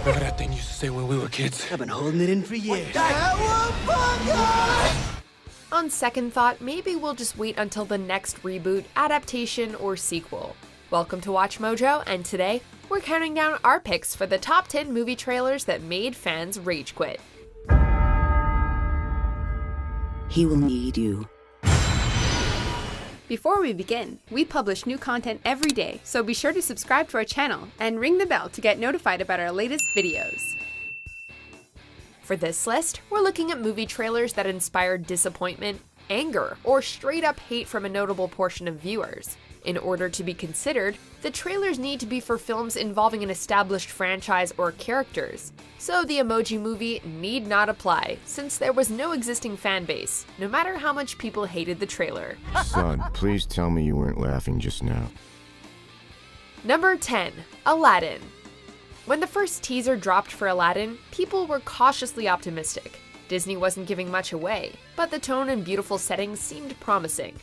Remember that thing you used to say when we were kids? I've been holding it in for years. On second thought, maybe we'll just wait until the next reboot, adaptation, or sequel. Welcome to WatchMojo, and today, we're counting down our picks for the top 10 movie trailers that made fans rage quit. He will need you. Before we begin, we publish new content every day, so be sure to subscribe to our channel and ring the bell to get notified about our latest videos. For this list, we're looking at movie trailers that inspired disappointment, anger, or straight up hate from a notable portion of viewers. In order to be considered, the trailers need to be for films involving an established franchise or characters. So the Emoji Movie need not apply, since there was no existing fan base, no matter how much people hated the trailer. Son, please tell me you weren't laughing just now. Number 10. Aladdin. When the first teaser dropped for Aladdin, people were cautiously optimistic. Disney wasn't giving much away, but the tone and beautiful settings seemed promising.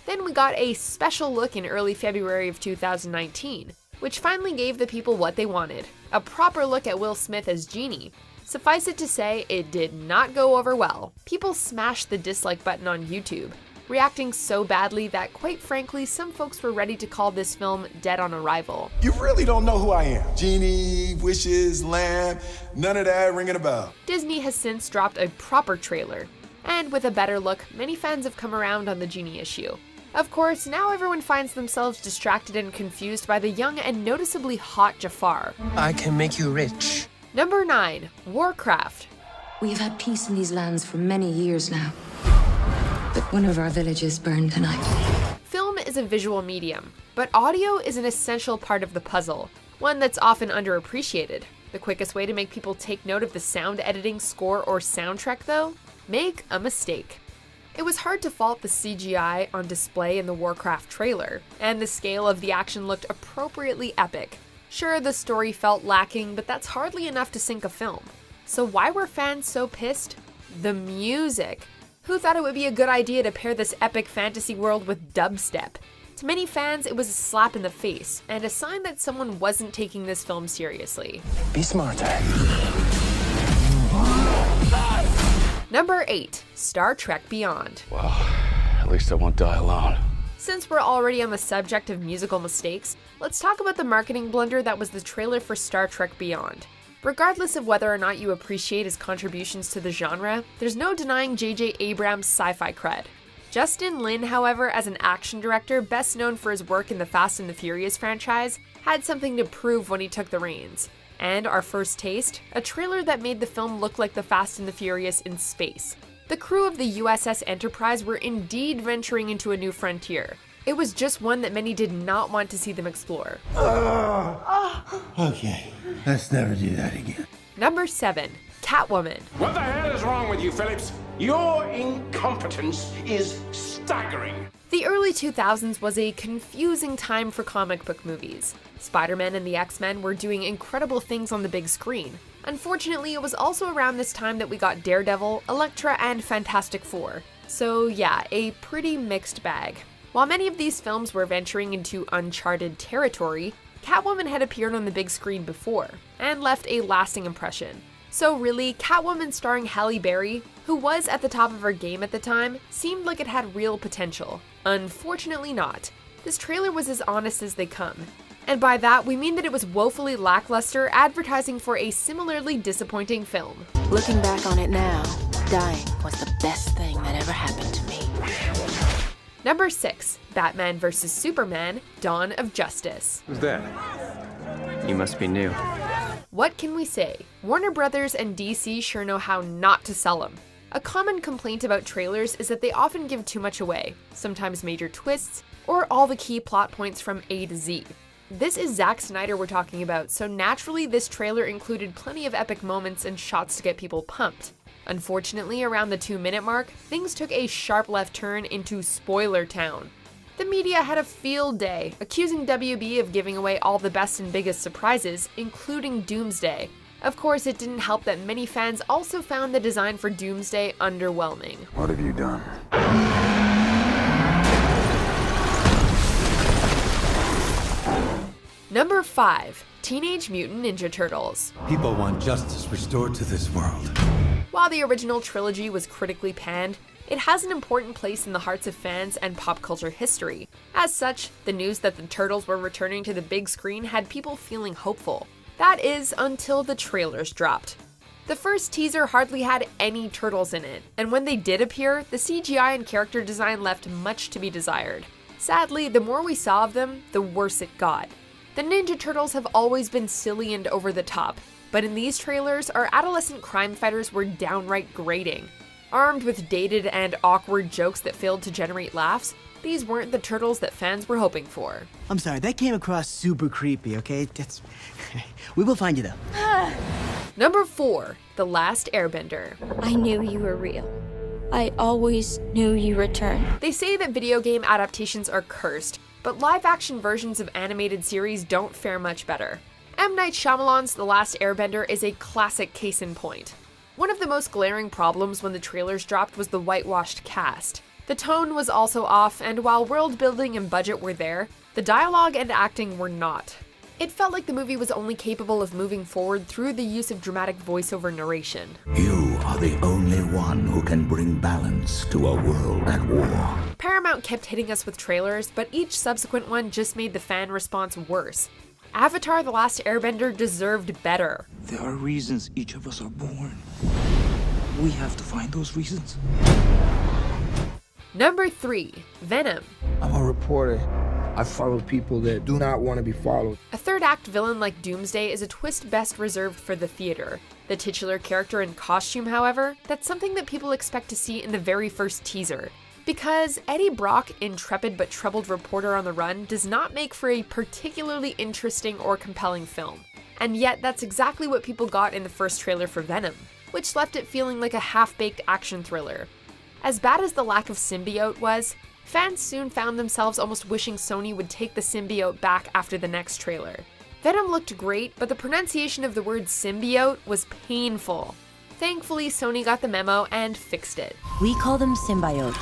Then we got a special look in early February of 2019, which finally gave the people what they wanted, a proper look at Will Smith as Genie. Suffice it to say, it did not go over well. People smashed the dislike button on YouTube, reacting so badly that, quite frankly, some folks were ready to call this film dead on arrival. You really don't know who I am. Genie, wishes, lamb, none of that ringing a bell. Disney has since dropped a proper trailer, and with a better look, many fans have come around on the Genie issue. Of course, now everyone finds themselves distracted and confused by the young and noticeably hot Jafar. I can make you rich. Number 9. Warcraft. We've had peace in these lands for many years now. But one of our villages burned tonight. Film is a visual medium, but audio is an essential part of the puzzle, one that's often underappreciated. The quickest way to make people take note of the sound editing, score, or soundtrack, though? Make a mistake. It was hard to fault the CGI on display in the Warcraft trailer, and the scale of the action looked appropriately epic. Sure, the story felt lacking, but that's hardly enough to sink a film. So why were fans so pissed? The music. Who thought it would be a good idea to pair this epic fantasy world with dubstep? To many fans, it was a slap in the face, and a sign that someone wasn't taking this film seriously. Be smarter. Number 8. Star Trek Beyond. Well, at least I won't die alone. Since we're already on the subject of musical mistakes, let's talk about the marketing blunder that was the trailer for Star Trek Beyond. Regardless of whether or not you appreciate his contributions to the genre, there's no denying J.J. Abrams' sci-fi cred. Justin Lin, however, as an action director best known for his work in the Fast and the Furious franchise, had something to prove when he took the reins. And our first taste, a trailer that made the film look like the Fast and the Furious in space. The crew of the USS Enterprise were indeed venturing into a new frontier. It was just one that many did not want to see them explore. Okay, let's never do that again. Number 7. Catwoman. What the hell is wrong with you, Phillips? Your incompetence is staggering. The early 2000s was a confusing time for comic book movies. Spider-Man and the X-Men were doing incredible things on the big screen. Unfortunately, it was also around this time that we got Daredevil, Elektra, and Fantastic Four. So yeah, a pretty mixed bag. While many of these films were venturing into uncharted territory, Catwoman had appeared on the big screen before, and left a lasting impression. So really, Catwoman starring Halle Berry, who was at the top of her game at the time, seemed like it had real potential. Unfortunately not. This trailer was as honest as they come. And by that, we mean that it was woefully lackluster, advertising for a similarly disappointing film. Looking back on it now, dying was the best thing that ever happened to me. Number 6. Batman vs. Superman: Dawn of Justice. Who's that? You must be new. What can we say? Warner Brothers and DC sure know how not to sell them. A common complaint about trailers is that they often give too much away, sometimes major twists, or all the key plot points from A to Z. This is Zack Snyder we're talking about, so naturally this trailer included plenty of epic moments and shots to get people pumped. Unfortunately, around the 2-minute mark, things took a sharp left turn into spoiler town. The media had a field day, accusing WB of giving away all the best and biggest surprises, including Doomsday. Of course, it didn't help that many fans also found the design for Doomsday underwhelming. What have you done? Number 5. Teenage Mutant Ninja Turtles. People want justice restored to this world. While the original trilogy was critically panned, it has an important place in the hearts of fans and pop culture history. As such, the news that the Turtles were returning to the big screen had people feeling hopeful. That is, until the trailers dropped. The first teaser hardly had any turtles in it, and when they did appear, the CGI and character design left much to be desired. Sadly, the more we saw of them, the worse it got. The Ninja Turtles have always been silly and over the top, but in these trailers, our adolescent crime fighters were downright grating. Armed with dated and awkward jokes that failed to generate laughs, these weren't the Turtles that fans were hoping for. I'm sorry, that came across super creepy, okay? We will find you though. Number 4. The Last Airbender. I knew you were real. I always knew you returned. They say that video game adaptations are cursed, but live-action versions of animated series don't fare much better. M. Night Shyamalan's The Last Airbender is a classic case in point. One of the most glaring problems when the trailers dropped was the whitewashed cast. The tone was also off, and while world building and budget were there, the dialogue and acting were not. It felt like the movie was only capable of moving forward through the use of dramatic voiceover narration. You are the only one who can bring balance to a world at war. Paramount kept hitting us with trailers, but each subsequent one just made the fan response worse. Avatar: The Last Airbender deserved better. There are reasons each of us are born. We have to find those reasons. Number 3. Venom. I'm a reporter. I follow people that do not want to be followed. A third-act villain like Doomsday is a twist best reserved for the theater. The titular character in costume, however, that's something that people expect to see in the very first teaser. Because Eddie Brock, intrepid but troubled reporter on the run, does not make for a particularly interesting or compelling film. And yet, that's exactly what people got in the first trailer for Venom, which left it feeling like a half-baked action thriller. As bad as the lack of symbiote was, fans soon found themselves almost wishing Sony would take the symbiote back after the next trailer. Venom looked great, but the pronunciation of the word symbiote was painful. Thankfully, Sony got the memo and fixed it. We call them symbiotes.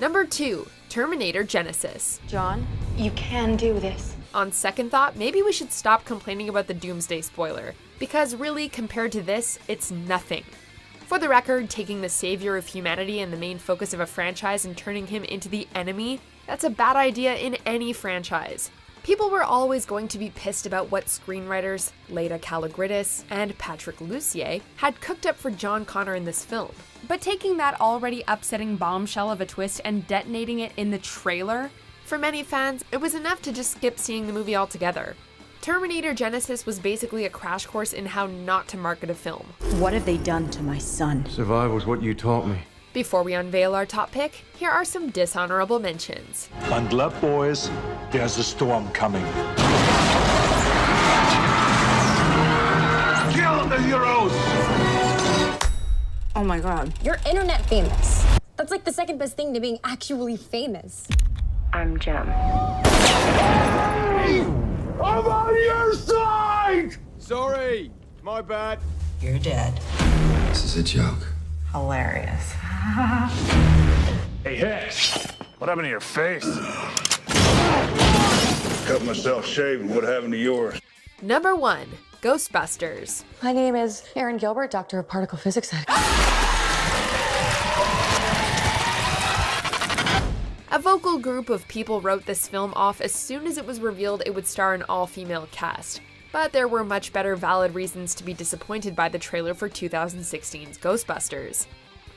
Number 2. Terminator Genisys. John, you can do this. On second thought, maybe we should stop complaining about the Doomsday spoiler, because really, compared to this, it's nothing. For the record, taking the savior of humanity and the main focus of a franchise and turning him into the enemy, that's a bad idea in any franchise. People were always going to be pissed about what screenwriters, Leda Kalogridis and Patrick Lussier, had cooked up for John Connor in this film. But taking that already upsetting bombshell of a twist and detonating it in the trailer? For many fans, it was enough to just skip seeing the movie altogether. Terminator Genisys was basically a crash course in how not to market a film. What have they done to my son? Survival's what you taught me. Before we unveil our top pick, here are some dishonorable mentions. Bundle up, boys. There's a storm coming. Kill the heroes! Oh my god. You're internet famous. That's like the second best thing to being actually famous. I'm Jem. I'm on your side! Sorry, my bad. You're dead. This is a joke. Hilarious. Hey, Hex. What happened to your face? Cut myself shaving. What happened to yours? Number 1. Ghostbusters. My name is Erin Gilbert, Doctor of Particle Physics. A vocal group of people wrote this film off as soon as it was revealed it would star an all-female cast. But there were much better valid reasons to be disappointed by the trailer for 2016's Ghostbusters.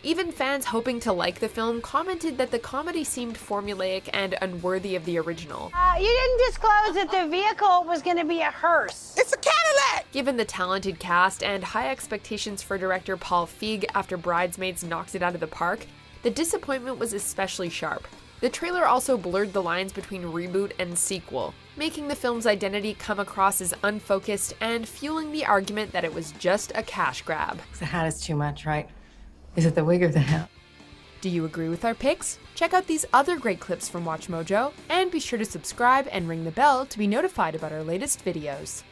Even fans hoping to like the film commented that the comedy seemed formulaic and unworthy of the original. You didn't disclose that the vehicle was going to be a hearse. It's a Cadillac! Given the talented cast and high expectations for director Paul Feig after Bridesmaids knocked it out of the park, the disappointment was especially sharp. The trailer also blurred the lines between reboot and sequel, making the film's identity come across as unfocused and fueling the argument that it was just a cash grab. The hat is too much, right? Is it the wig or the hat? Do you agree with our picks? Check out these other great clips from WatchMojo, and be sure to subscribe and ring the bell to be notified about our latest videos.